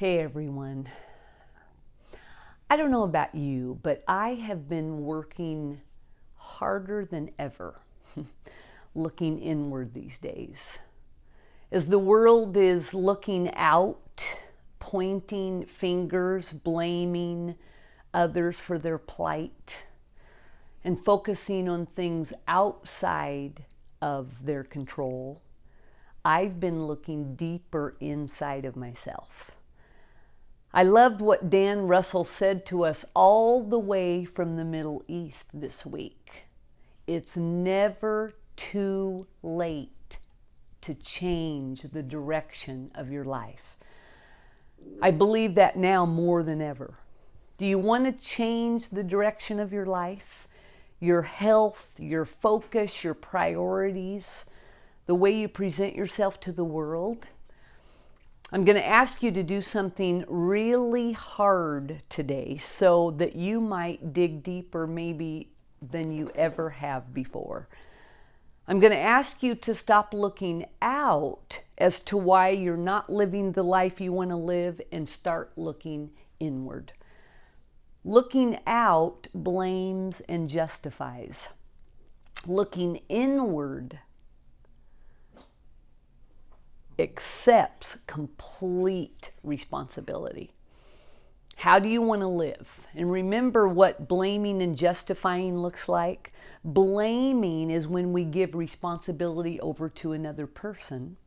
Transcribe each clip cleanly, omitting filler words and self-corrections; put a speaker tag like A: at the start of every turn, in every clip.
A: Hey everyone. I don't know about you, but I have been working harder than ever looking inward these days. As the world is looking out, pointing fingers, blaming others for their plight, and focusing on things outside of their control, I've been looking deeper inside of myself. I loved what Dan Russell said to us all the way from the Middle East this week. It's never too late to change the direction of your life. I believe that now more than ever. Do you want to change the direction of your life, your health, your focus, your priorities, the way you present yourself to the world? I'm going to ask you to do something really hard today so that you might dig deeper maybe than you ever have before. I'm going to ask you to stop looking out as to why you're not living the life you want to live and start looking inward. Looking out blames and justifies. Looking inward accepts complete responsibility. How do you want to live? And remember what blaming and justifying looks like. Blaming is when we give responsibility over to another person.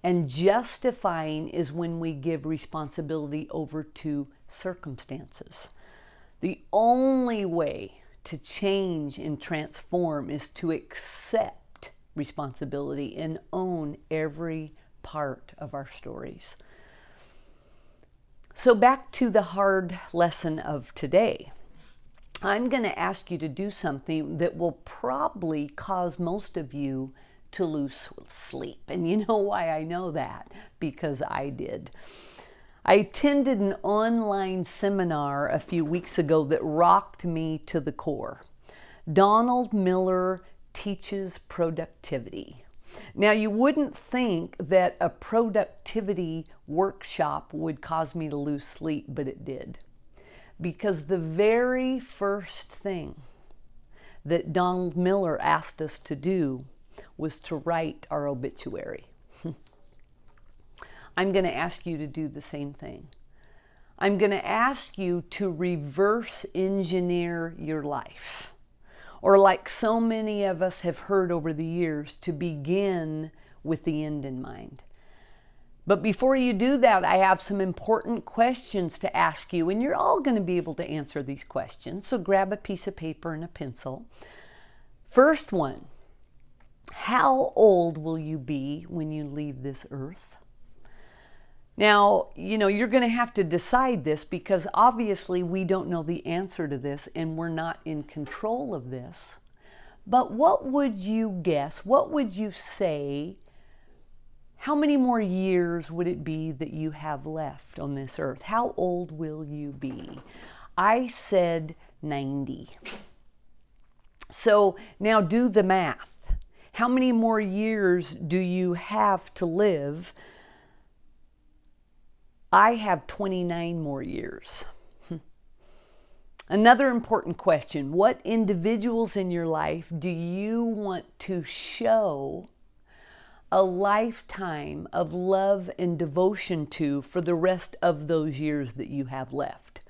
A: And justifying is when we give responsibility over to circumstances. The only way to change and transform is to accept responsibility and own every part of our stories. So back to the hard lesson of today. I'm going to ask you to do something that will probably cause most of you to lose sleep. And you know why I know that? Because I did. I attended an online seminar a few weeks ago that rocked me to the core. Donald Miller teaches productivity. Now, you wouldn't think that a productivity workshop would cause me to lose sleep, but it did. Because the very first thing that Donald Miller asked us to do was to write our obituary. I'm going to ask you to do the same thing. I'm going to ask you to reverse engineer your life. Or like so many of us have heard over the years, to begin with the end in mind. But before you do that, I have some important questions to ask you, and you're all going to be able to answer these questions. So grab a piece of paper and a pencil. First one, how old will you be when you leave this earth? Now, you're going to have to decide this because obviously we don't know the answer to this and we're not in control of this. But what would you guess? What would you say? How many more years would it be that you have left on this earth? How old will you be? I said 90. So now do the math. How many more years do you have to live? I have 29 more years. Another important question, what individuals in your life do you want to show a lifetime of love and devotion to for the rest of those years that you have left?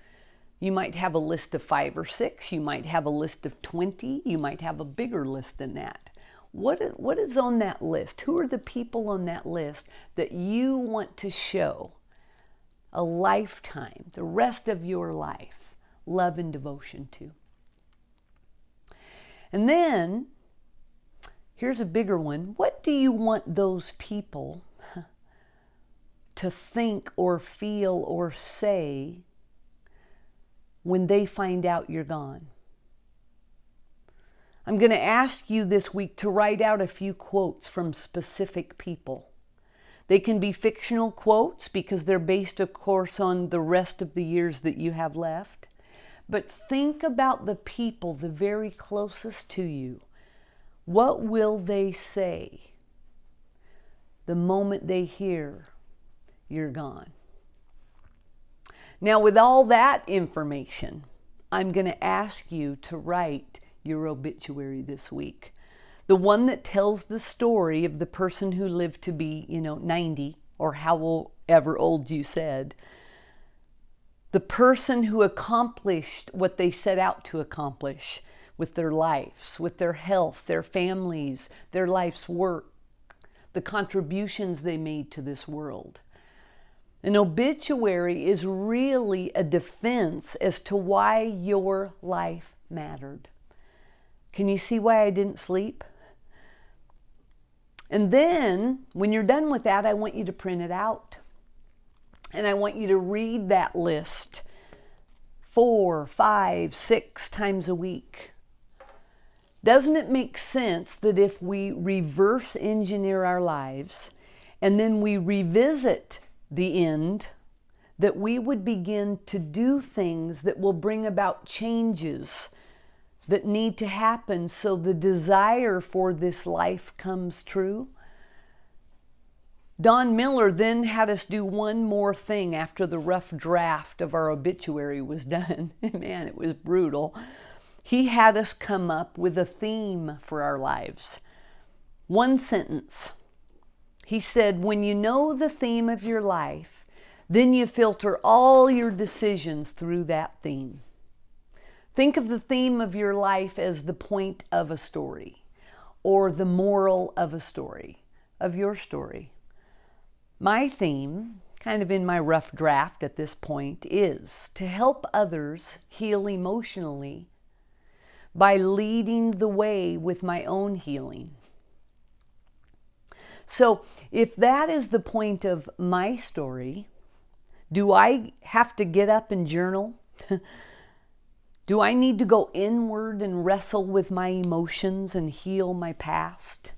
A: You might have a list of 5 or 6, you might have a list of 20, you might have a bigger list than that. What is on that list? Who are the people on that list that you want to show a lifetime, the rest of your life, love and devotion to? And then, here's a bigger one. What do you want those people to think or feel or say when they find out you're gone? I'm going to ask you this week to write out a few quotes from specific people. They can be fictional quotes because they're based, of course, on the rest of the years that you have left. But think about the people, the very closest to you. What will they say the moment they hear you're gone? Now, with all that information, I'm going to ask you to write your obituary this week. The one that tells the story of the person who lived to be, 90 or however old you said. The person who accomplished what they set out to accomplish with their lives, with their health, their families, their life's work, the contributions they made to this world. An obituary is really a defense as to why your life mattered. Can you see why I didn't sleep? And then, when you're done with that, I want you to print it out. And I want you to read that list 4, 5, 6 times a week. Doesn't it make sense that if we reverse engineer our lives and then we revisit the end, that we would begin to do things that will bring about changes that need to happen so the desire for this life comes true? Don Miller then had us do one more thing after the rough draft of our obituary was done. Man, it was brutal. He had us come up with a theme for our lives. One sentence. He said, when you know the theme of your life, then you filter all your decisions through that theme. Think of the theme of your life as the point of a story, or the moral of a story, of your story. My theme, kind of in my rough draft at this point, is to help others heal emotionally by leading the way with my own healing. So if that is the point of my story, do I have to get up and journal? Do I need to go inward and wrestle with my emotions and heal my past?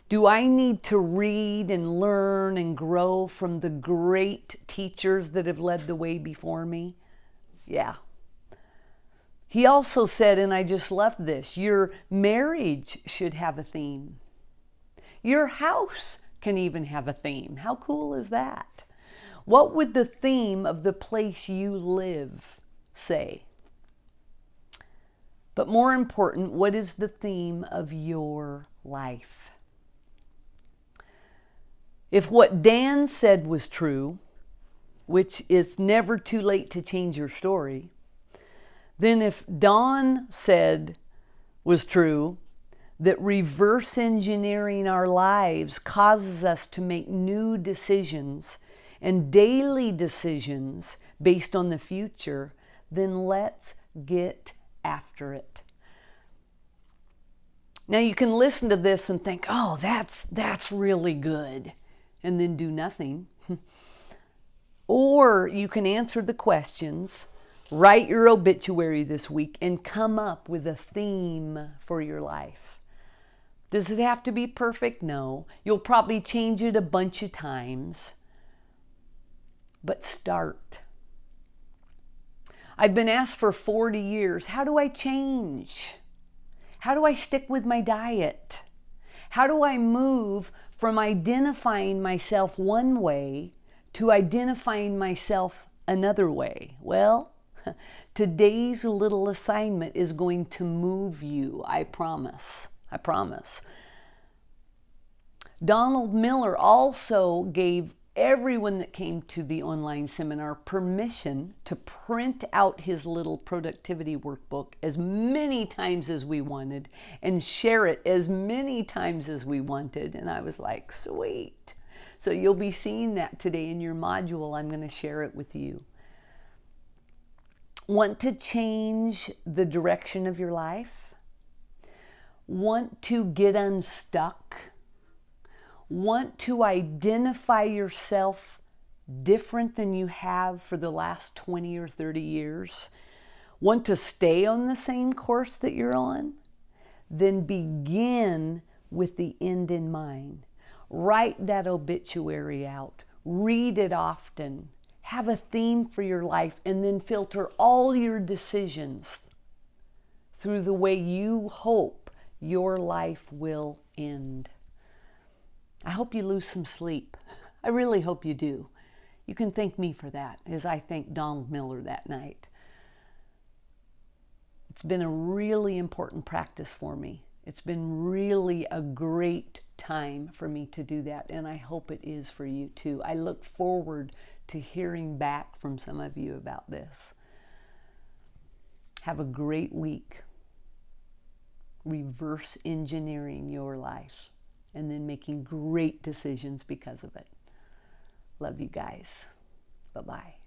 A: Do I need to read and learn and grow from the great teachers that have led the way before me? Yeah. He also said, and I just loved this, your marriage should have a theme. Your house can even have a theme. How cool is that? What would the theme of the place you live say? But more important, what is the theme of your life? If what Dan said was true, which is never too late to change your story, then if Don said was true, that reverse engineering our lives causes us to make new decisions and daily decisions based on the future, then let's get after it. Now you can listen to this and think, oh, that's really good, and then do nothing. Or you can answer the questions, write your obituary this week, and come up with a theme for your life. Does it have to be perfect? No. You'll probably change it a bunch of times. But start. I've been asked for 40 years, how do I change? How do I stick with my diet? How do I move from identifying myself one way to identifying myself another way? Well, today's little assignment is going to move you, I promise. I promise. Donald Miller also gave everyone that came to the online seminar permission to print out his little productivity workbook as many times as we wanted and share it as many times as we wanted. And I was like, sweet. So you'll be seeing that today in your module. I'm going to share it with you. Want to change the direction of your life? Want to get unstuck? Want to identify yourself different than you have for the last 20 or 30 years? Want to stay on the same course that you're on? Then begin with the end in mind. Write that obituary out. Read it often. Have a theme for your life, and then filter all your decisions through the way you hope your life will end. I hope you lose some sleep. I really hope you do. You can thank me for that, as I thanked Donald Miller that night. It's been a really important practice for me. It's been really a great time for me to do that, and I hope it is for you too. I look forward to hearing back from some of you about this. Have a great week. Reverse engineering your life and then making great decisions because of it. Love you guys. Bye-bye.